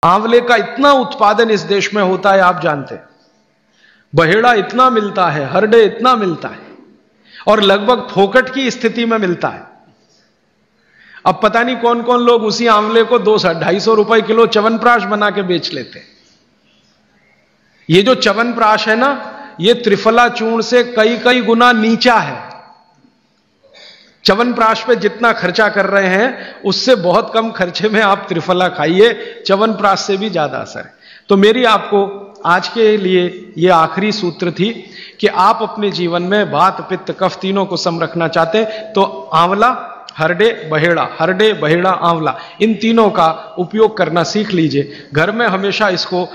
आंवले का इतना उत्पादन इस देश में होता है, आप जानते हैं। बहेड़ा इतना मिलता है, हरडे इतना मिलता है, और लगभग फोकट की स्थिति में मिलता है। अब पता नहीं कौन कौन लोग उसी आंवले को 200-250 रुपए किलो च्यवनप्राश बना के बेच लेते हैं। ये जो च्यवनप्राश है ना, ये त्रिफला चूर्ण से कई कई गुना नीचा है। च्यवनप्राश पे जितना खर्चा कर रहे हैं उससे बहुत कम खर्चे में आप त्रिफला खाइए, च्यवनप्राश से भी ज्यादा असर है। तो मेरी आपको आज के लिए ये आखिरी सूत्र थी कि आप अपने जीवन में वात पित्त कफ तीनों को सम रखना चाहते हैं तो आंवला, हरडे, बहेड़ा, हरडे, बहेड़ा, आंवला, इन तीनों का उपयोग करना सीख लीजिए। घर में हमेशा इसको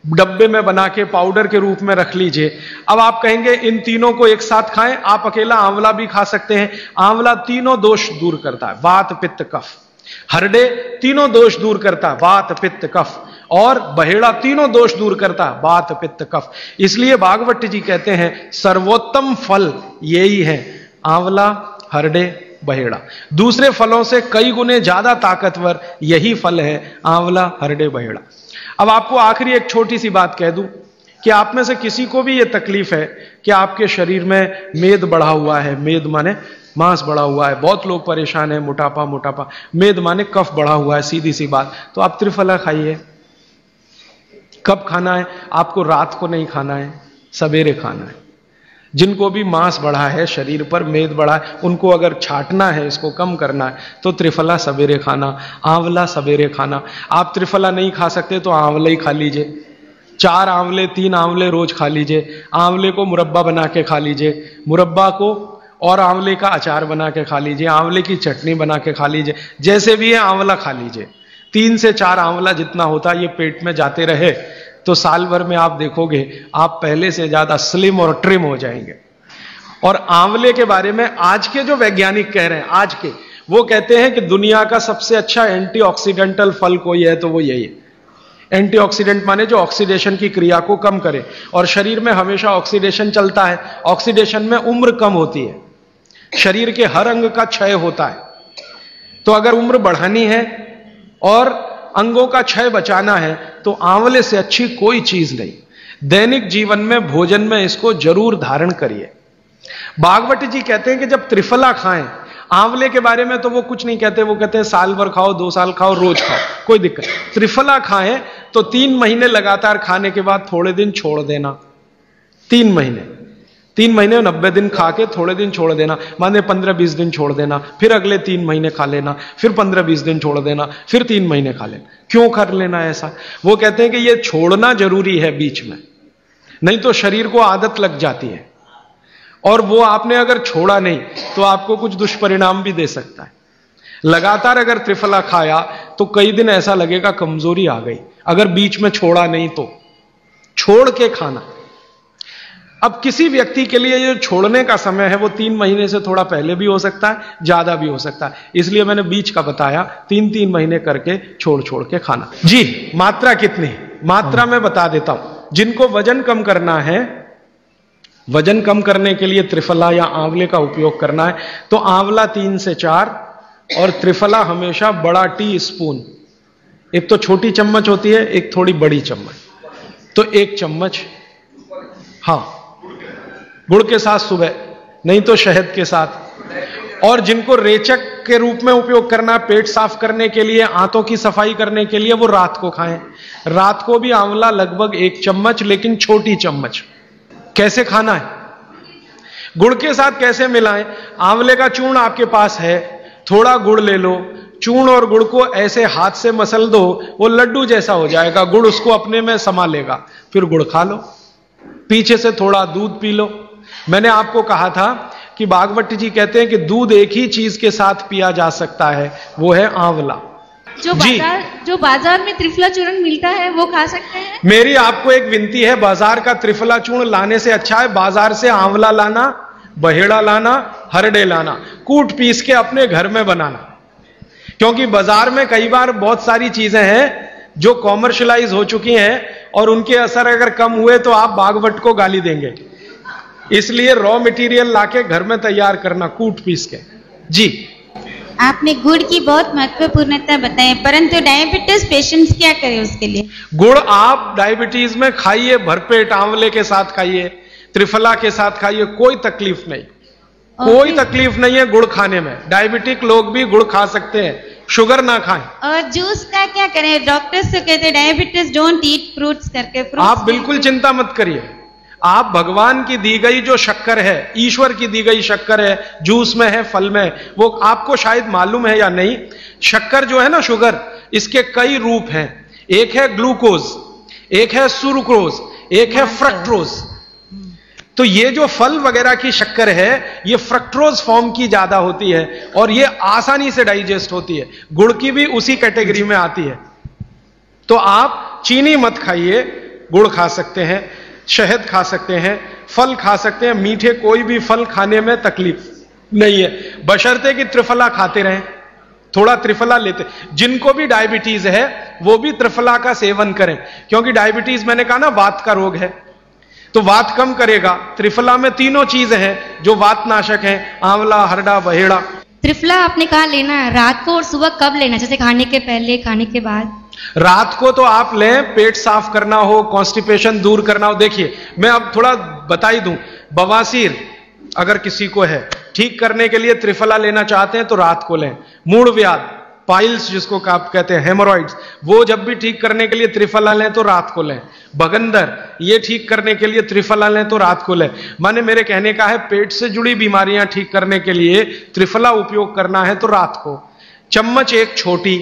डब्बे में बना के पाउडर के रूप में रख लीजिए। अब आप कहेंगे इन तीनों को एक साथ खाएं, आप अकेला आंवला भी खा सकते हैं। आंवला तीनों दोष दूर करता है, वात पित्त कफ। हरडे तीनों दोष दूर करता है, वात पित्त कफ। और बहेड़ा तीनों दोष दूर करता है, वात पित्त कफ। इसलिए भागवत जी कहते हैं सर्वोत्तम फल यही है, आंवला, हरडे, बहेड़ा। दूसरे फलों से कई गुने ज्यादा ताकतवर यही फल है, आंवला, हरडे, बहेड़ा। अब आपको आखिरी एक छोटी सी बात कह दूं कि आप में से किसी को भी यह तकलीफ है कि आपके शरीर में मेद बढ़ा हुआ है, मेद माने मांस बढ़ा हुआ है, बहुत लोग परेशान है, मोटापा, मोटापा, मेद माने कफ बढ़ा हुआ है, सीधी सी बात। तो आप त्रिफला खाइए। कब खाना है? आपको रात को नहीं खाना है, सवेरे खाना है। जिनको भी मांस बढ़ा है, शरीर पर मेद बढ़ा है, उनको अगर छाटना है, इसको कम करना है, तो त्रिफला सवेरे खाना, आंवला सवेरे खाना। आप त्रिफला नहीं खा सकते तो आंवला ही खा लीजिए। 4 आंवले, 3 आंवले रोज खा लीजिए। आंवले को मुरब्बा बना के खा लीजिए, मुरब्बा को और आंवले का अचार बना के खा लीजिए, आंवले की चटनी बना के खा लीजिए, जैसे भी है आंवला खा लीजिए। 3 से 4 आंवला जितना होता है ये पेट में जाते रहे तो साल भर में आप देखोगे आप पहले से ज्यादा स्लिम और ट्रिम हो जाएंगे। और आंवले के बारे में आज के जो वैज्ञानिक कह रहे हैं, आज के, वो कहते हैं कि दुनिया का सबसे अच्छा एंटीऑक्सीडेंटल फल कोई है तो वो यही है। एंटीऑक्सीडेंट माने जो ऑक्सीडेशन की क्रिया को कम करे, और शरीर में हमेशा ऑक्सीडेशन चलता है। ऑक्सीडेशन में उम्र कम होती है, शरीर के हर अंग का क्षय होता है। तो अगर उम्र बढ़ानी है और अंगों का क्षय बचाना है तो आंवले से अच्छी कोई चीज नहीं। दैनिक जीवन में, भोजन में इसको जरूर धारण करिए। भागवत जी कहते हैं कि जब त्रिफला खाएं, आंवले के बारे में तो वो कुछ नहीं कहते, वो कहते हैं साल भर खाओ, 2 साल खाओ, रोज खाओ, कोई दिक्कत। त्रिफला खाएं तो 3 महीने लगातार खाने के बाद थोड़े दिन छोड़ देना। 3 महीने 90 दिन खा के थोड़े दिन छोड़ देना, माने 15-20 दिन छोड़ देना, फिर अगले 3 महीने खा लेना, फिर 15-20 दिन छोड़ देना, फिर 3 महीने खा लेना। क्यों कर लेना ऐसा? वो कहते हैं कि ये छोड़ना जरूरी है बीच में, नहीं तो शरीर को आदत लग जाती है, और वो आपने अगर छोड़ा नहीं तो आपको कुछ दुष्परिणाम भी दे सकता है। लगातार अगर त्रिफला खाया तो कई दिन ऐसा लगेगा कमजोरी आ गई, अगर बीच में छोड़ा नहीं तो। छोड़ के खाना। अब किसी व्यक्ति के लिए जो छोड़ने का समय है वो 3 महीने से थोड़ा पहले भी हो सकता है, ज्यादा भी हो सकता है, इसलिए मैंने बीच का बताया। 3-3 महीने करके छोड़ छोड़ के खाना। जी, मात्रा कितनी? मात्रा में बता देता हूं। जिनको वजन कम करना है, वजन कम करने के लिए त्रिफला या आंवले का उपयोग करना है तो आंवला 3 से 4 और त्रिफला हमेशा बड़ा टी-स्पून, एक तो छोटी चम्मच होती है, एक थोड़ी बड़ी चम्मच, तो 1 चम्मच, हाँ, गुड़ के साथ सुबह, नहीं तो शहद के साथ। और जिनको रेचक के रूप में उपयोग करना, पेट साफ करने के लिए, आंतों की सफाई करने के लिए, वो रात को खाएं। रात को भी आंवला लगभग 1 चम्मच, लेकिन छोटी चम्मच। कैसे खाना है? गुड़ के साथ कैसे मिलाएं? आंवले का चूर्ण आपके पास है, थोड़ा गुड़ ले लो, चूर्ण और गुड़ को ऐसे हाथ से मसल दो, वो लड्डू जैसा हो जाएगा, गुड़ उसको अपने में समा लेगा, फिर गुड़ खा लो। पीछे से थोड़ा दूध पी लो। मैंने आपको कहा था कि भागवत जी कहते हैं कि दूध एक ही चीज के साथ पिया जा सकता है, वो है आंवला। जो बाजार में त्रिफला चूर्ण मिलता है वो खा सकते हैं? मेरी आपको एक विनती है, बाजार का त्रिफला चूर्ण लाने से अच्छा है बाजार से आंवला लाना, बहेड़ा लाना, हरडे लाना, कूट पीस के अपने घर में बनाना। क्योंकि बाजार में कई बार बहुत सारी चीजें हैं जो कॉमर्शलाइज हो चुकी हैं और उनके असर अगर कम हुए तो आप भागवत को गाली देंगे। इसलिए रॉ मटेरियल लाके घर में तैयार करना, कूट पीस के। जी, आपने गुड़ की बहुत महत्वपूर्णता बताई, परंतु डायबिटीज पेशेंट्स क्या करें उसके लिए? गुड़ आप डायबिटीज में खाइए, भरपेट आंवले के साथ खाइए, त्रिफला के साथ खाइए, कोई तकलीफ नहीं। कोई तकलीफ नहीं है गुड़ खाने में। डायबिटिक लोग भी गुड़ खा सकते हैं, शुगर ना खाएं। और जूस का क्या करें? डॉक्टर्स तो कहते हैं डायबिटीज डोंट ईट फ्रूट्स करके। आप बिल्कुल चिंता मत करिए। आप भगवान की दी गई जो शक्कर है, ईश्वर की दी गई शक्कर है, जूस में है, फल में है, वो आपको शायद मालूम है या नहीं। शक्कर जो है ना, शुगर, इसके कई रूप हैं। एक है ग्लूकोज, एक है सुक्रोज, एक है फ्रक्टोज। तो ये जो फल वगैरह की शक्कर है, ये फ्रक्टोज फॉर्म की ज्यादा होती है और ये आसानी से डाइजेस्ट होती है। गुड़ की भी उसी कैटेगरी में आती है। तो आप चीनी मत खाइए, गुड़ खा सकते हैं, शहद खा सकते हैं, फल खा सकते हैं। मीठे कोई भी फल खाने में तकलीफ नहीं है, बशर्ते कि त्रिफला खाते रहें, थोड़ा त्रिफला लेते। जिनको भी डायबिटीज है वो भी त्रिफला का सेवन करें, क्योंकि डायबिटीज मैंने कहा ना वात का रोग है, तो वात कम करेगा। त्रिफला में तीनों चीजें हैं जो वात नाशक हैं, आंवला, हरड़ा, बहेड़ा। त्रिफला आपने कहा लेना है, रात को और सुबह कब लेना? जैसे खाने के पहले, खाने के बाद? रात को तो आप लें, पेट साफ करना हो, कॉन्स्टिपेशन दूर करना हो। देखिए, मैं अब थोड़ा बता ही दूं, बवासीर अगर किसी को है, ठीक करने के लिए त्रिफला लेना चाहते हैं तो रात को लें। मूड व्याध, पाइल्स जिसको आप कहते हैं, हेमोरॉइड्स, वो जब भी ठीक करने के लिए त्रिफला लें तो रात को लें। भगंदर, ये ठीक करने के लिए त्रिफला लें तो रात को लें। माने मेरे कहने का है, पेट से जुड़ी बीमारियां ठीक करने के लिए त्रिफला उपयोग करना है तो रात को। चम्मच एक छोटी,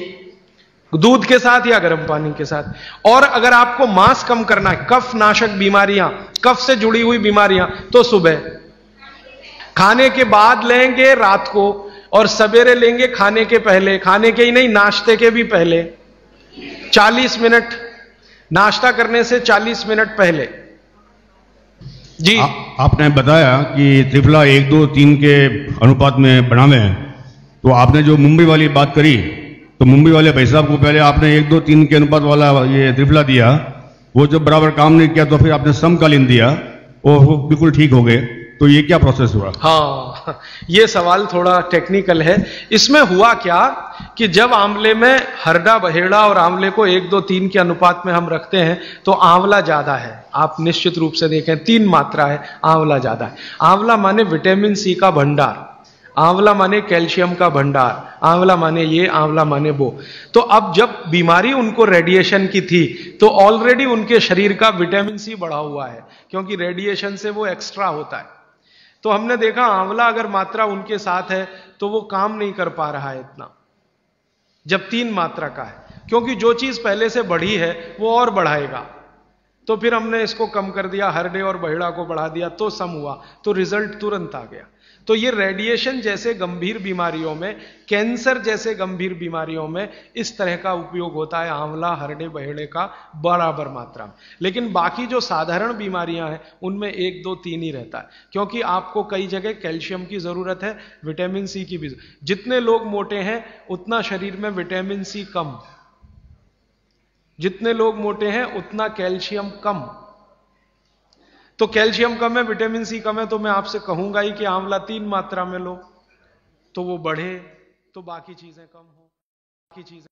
दूध के साथ या गर्म पानी के साथ। और अगर आपको मांस कम करना है, कफ नाशक बीमारियां, कफ से जुड़ी हुई बीमारियां, तो सुबह खाने के बाद लेंगे रात को, और सवेरे लेंगे खाने के पहले। खाने के ही नहीं, नाश्ते के भी पहले 40 मिनट, नाश्ता करने से 40 मिनट पहले। जी आपने बताया कि त्रिफला 1, 2, 3 के अनुपात में बनावे हैं, तो आपने जो मुंबई वाली बात करी, तो मुंबई वाले भाई साहब को पहले आपने 1, 2, 3 के अनुपात वाला ये त्रिफला दिया, वो जब बराबर काम नहीं किया तो फिर आपने समकालीन दिया और वो बिल्कुल ठीक हो गए। तो ये क्या प्रोसेस हुआ? हाँ, ये सवाल थोड़ा टेक्निकल है। इसमें हुआ क्या कि जब आंवले में हरड़ा, बहेड़ा और आंवले को 1, 2, 3 के अनुपात में हम रखते हैं तो आंवला ज्यादा है। आप निश्चित रूप से देखें, 3 मात्रा है, आंवला ज्यादा है। आंवला माने विटामिन सी का भंडार, आंवला माने कैल्शियम का भंडार, आंवला माने ये, आंवला माने वो। तो अब जब बीमारी उनको रेडिएशन की थी तो ऑलरेडी उनके शरीर का विटामिन सी बढ़ा हुआ है, क्योंकि रेडिएशन से वो एक्स्ट्रा होता है। तो हमने देखा आंवला अगर मात्रा उनके साथ है तो वो काम नहीं कर पा रहा है इतना, जब 3 मात्रा का है, क्योंकि जो चीज पहले से बढ़ी है वो और बढ़ाएगा। तो फिर हमने इसको कम कर दिया, हरडे और बहेड़ा को बढ़ा दिया, तो सम हुआ, तो रिजल्ट तुरंत आ गया। तो ये रेडिएशन जैसे गंभीर बीमारियों में, कैंसर जैसे गंभीर बीमारियों में इस तरह का उपयोग होता है आंवला, हरडे, बहेड़े का बराबर मात्रा में। लेकिन बाकी जो साधारण बीमारियां हैं उनमें 1, 2, 3 ही रहता है, क्योंकि आपको कई जगह कैल्शियम की जरूरत है, विटामिन सी की भी। जितने लोग मोटे हैं उतना शरीर में विटामिन सी कम, जितने लोग मोटे हैं उतना कैल्शियम कम। तो कैल्शियम कम है, विटामिन सी कम है, तो मैं आपसे कहूंगा ही कि आंवला 3 मात्रा में लो तो वो बढ़े, तो बाकी चीजें कम हो, बाकी चीजें